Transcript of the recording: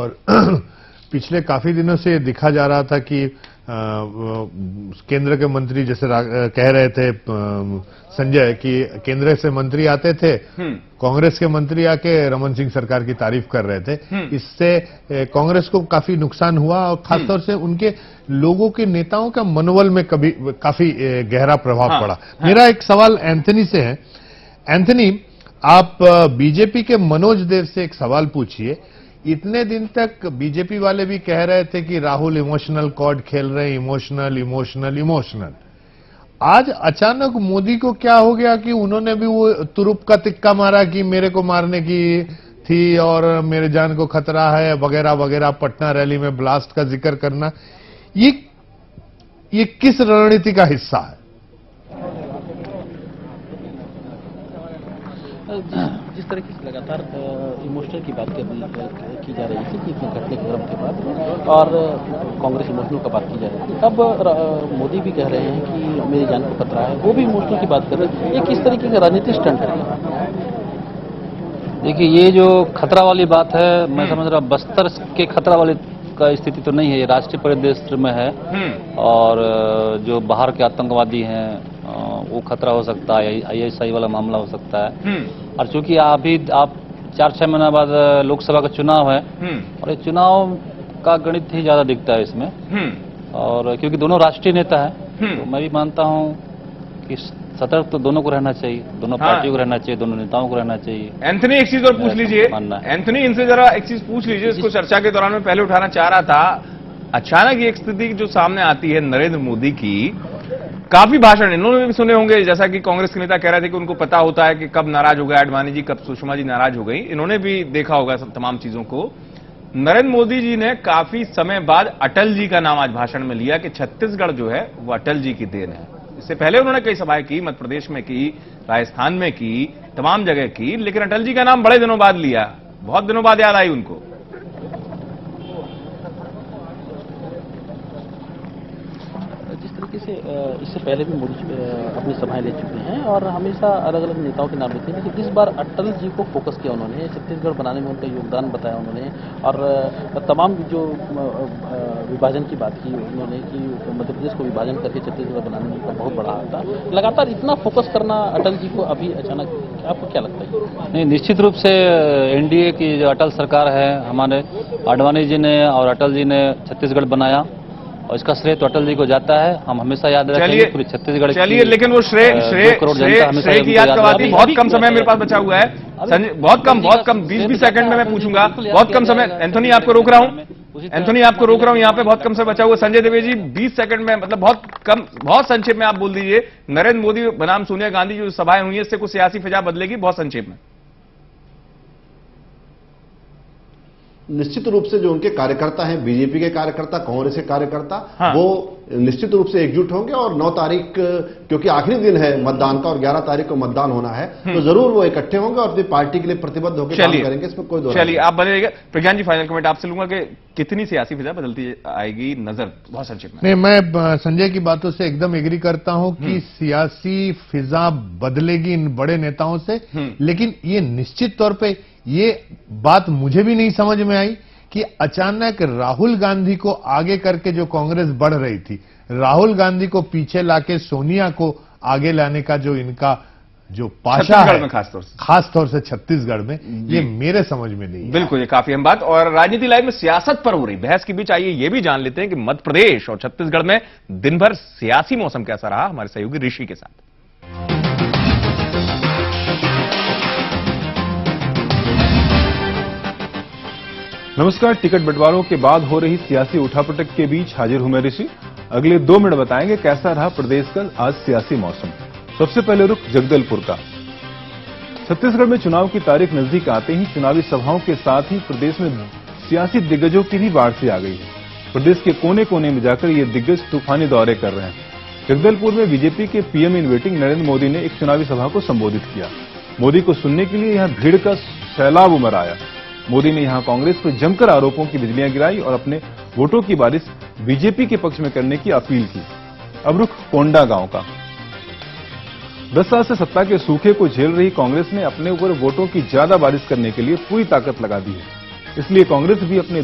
और पिछले काफी दिनों से दिखा जा रहा था कि केंद्र के मंत्री जैसे कह रहे थे संजय कि केंद्र से मंत्री आते थे, कांग्रेस के मंत्री आके रमन सिंह सरकार की तारीफ कर रहे थे। इससे कांग्रेस को काफी नुकसान हुआ और खासतौर से उनके लोगों के नेताओं का मनोबल में काफी गहरा प्रभाव पड़ा। मेरा एक सवाल एंथनी से है। एंथनी, आप बीजेपी के मनोज देव से एक सवाल पूछिए। इतने दिन तक बीजेपी वाले भी कह रहे थे कि राहुल इमोशनल कार्ड खेल रहे हैं, इमोशनल। आज अचानक मोदी को क्या हो गया कि उन्होंने भी वो तुरुप का तिक्का मारा कि मेरे को मारने की थी और मेरे जान को खतरा है वगैरह वगैरह, पटना रैली में ब्लास्ट का जिक्र करना, ये किस रणनीति का हिस्सा है? जिस तरीके से लगातार इमोशनल की बात की जा रही थी कि घटने के क्रम के बाद, और कांग्रेस इमोशनल का बात की जा रही थी, अब मोदी भी कह रहे हैं कि मेरी जान को खतरा है, वो भी इमोशनल की बात कर रहे हैं। ये किस तरीके का राजनीतिक स्टंट है? देखिए, ये जो खतरा वाली बात है, मैं समझ रहा बस्तर के खतरा वाली का स्थिति तो नहीं है, ये राष्ट्रीय परिदृश्य में है। और जो बाहर के आतंकवादी हैं वो खतरा हो सकता है, ISI वाला मामला हो सकता है। और चूंकि अभी आप 4-6 महीना बाद लोकसभा का चुनाव है और ये चुनाव का गणित ही ज्यादा दिखता है इसमें, और क्योंकि दोनों राष्ट्रीय नेता हैं, तो मैं भी मानता हूं कि सतर्क तो दोनों को रहना चाहिए, दोनों पार्टियों को रहना चाहिए, दोनों नेताओं को रहना चाहिए। एंथनी, एक चीज और पूछ लीजिए। एंथनी, इनसे जरा एक चीज पूछ लीजिए, इसको चर्चा के दौरान मैं पहले उठाना चाह रहा था। अचानक ये एक स्थिति जो सामने आती है नरेंद्र मोदी की, काफी भाषण इन्होंने भी सुने होंगे, जैसा कि कांग्रेस के नेता कह रहे थे कि उनको पता होता है कि कब नाराज हो गए आडवाणी जी, कब सुषमा जी नाराज हो गई, इन्होंने भी देखा होगा सब तमाम चीजों को। नरेंद्र मोदी जी ने काफी समय बाद अटल जी का नाम आज भाषण में लिया कि छत्तीसगढ़ जो है वो अटल जी की देन है। इससे पहले उन्होंने कई सभाएं की, मध्य प्रदेश में की, राजस्थान में की, तमाम जगह की, लेकिन अटल जी का नाम बड़े दिनों बाद लिया, बहुत दिनों बाद याद आई उनको। से इससे पहले भी मोदी अपनी सभाएं ले चुके हैं और हमेशा अलग अलग नेताओं के नाम लेते हैं, लेकिन इस बार अटल जी को फोकस किया उन्होंने, छत्तीसगढ़ बनाने में उनका योगदान बताया उन्होंने, और तमाम जो विभाजन की बात की उन्होंने कि मध्य प्रदेश को विभाजन करके छत्तीसगढ़ बनाने में उनका बहुत बड़ा हाथ था। लगातार इतना फोकस करना अटल जी को अभी अचानक, आपको क्या लगता है? नहीं, निश्चित रूप से NDA की जो अटल सरकार है, हमारे आडवाणी जी ने और अटल जी ने छत्तीसगढ़ बनाया और इसका श्रेय तो अटल जी को जाता है। हम हमेशा याद रखेंगे पूरी छत्तीसगढ़। चलिए, लेकिन वो श्रेय की याद करवाती, बहुत कम समय मेरे पास बचा हुआ है संजय, बहुत कम 20 सेकंड में मैं पूछूंगा, बहुत कम समय। एंथनी, आपको रोक रहा हूं, यहाँ पे बहुत कम समय बचा हुआ। संजय देवे जी, 20 सेकंड में, मतलब बहुत कम, बहुत संक्षेप में आप बोल दीजिए। नरेंद्र मोदी बनाम सोनिया गांधी जो सभाएं हुई है, इससे कुछ सियासी फिजा बदलेगी? बहुत संक्षेप में। निश्चित रूप से जो उनके कार्यकर्ता हैं, बीजेपी के कार्यकर्ता, कांग्रेस के कार्यकर्ता, वो निश्चित रूप से एकजुट होंगे और 9 तारीख, क्योंकि आखिरी दिन है मतदान का और 11 तारीख को मतदान होना है, तो जरूर वो इकट्ठे होंगे और अपनी पार्टी के लिए प्रतिबद्ध होकर काम करेंगे, इसमें कोई दो। चलिए, आप बने रहिएगा। प्रज्ञान जी, फाइनल कमेंट आपसे लूंगा कि कितनी सियासी फिजा बदलती आएगी नजर, बहुत संक्षेप में। नहीं, मैं संजय की बातों से एकदम एग्री करता हूं कि सियासी फिजा बदलेगी इन बड़े नेताओं से, लेकिन ये निश्चित तौर पे ये बात मुझे भी नहीं समझ में आई कि अचानक राहुल गांधी को आगे करके जो कांग्रेस बढ़ रही थी, राहुल गांधी को पीछे लाके सोनिया को आगे लाने का जो इनका जो पाशा है, खासतौर से छत्तीसगढ़ में, ये मेरे समझ में नहीं है। बिल्कुल, ये काफी अहम बात। और राजनीति लाइव में सियासत पर हो रही बहस के बीच आइए ये भी जान लेते हैं कि मध्य प्रदेश और छत्तीसगढ़ में दिन भर सियासी मौसम कैसा रहा, हमारे सहयोगी ऋषि के साथ। नमस्कार। टिकट बंटवारों के बाद हो रही सियासी उठापटक के बीच हाजिर हूं मैं ऋषि। अगले 2 मिनट बताएंगे कैसा रहा प्रदेश का आज सियासी मौसम। सबसे पहले रुख जगदलपुर का। छत्तीसगढ़ में चुनाव की तारीख नजदीक आते ही चुनावी सभाओं के साथ ही प्रदेश में सियासी दिग्गजों की भी बाढ़ सी आ गई है। प्रदेश के कोने कोने में जाकर ये दिग्गज तूफानी दौरे कर रहे हैं। जगदलपुर में बीजेपी के PM in waiting Narendra Modi ने एक चुनावी सभा को संबोधित किया। मोदी को सुनने के लिए यहां भीड़ का सैलाब उमड़ आया। मोदी ने यहां कांग्रेस पर जमकर आरोपों की बिजलियां गिराई और अपने वोटों की बारिश बीजेपी के पक्ष में करने की अपील की। अब रुख कोंडा गांव का। 10 साल से सत्ता के सूखे को झेल रही कांग्रेस ने अपने ऊपर वोटों की ज्यादा बारिश करने के लिए पूरी ताकत लगा दी है। इसलिए कांग्रेस भी अपने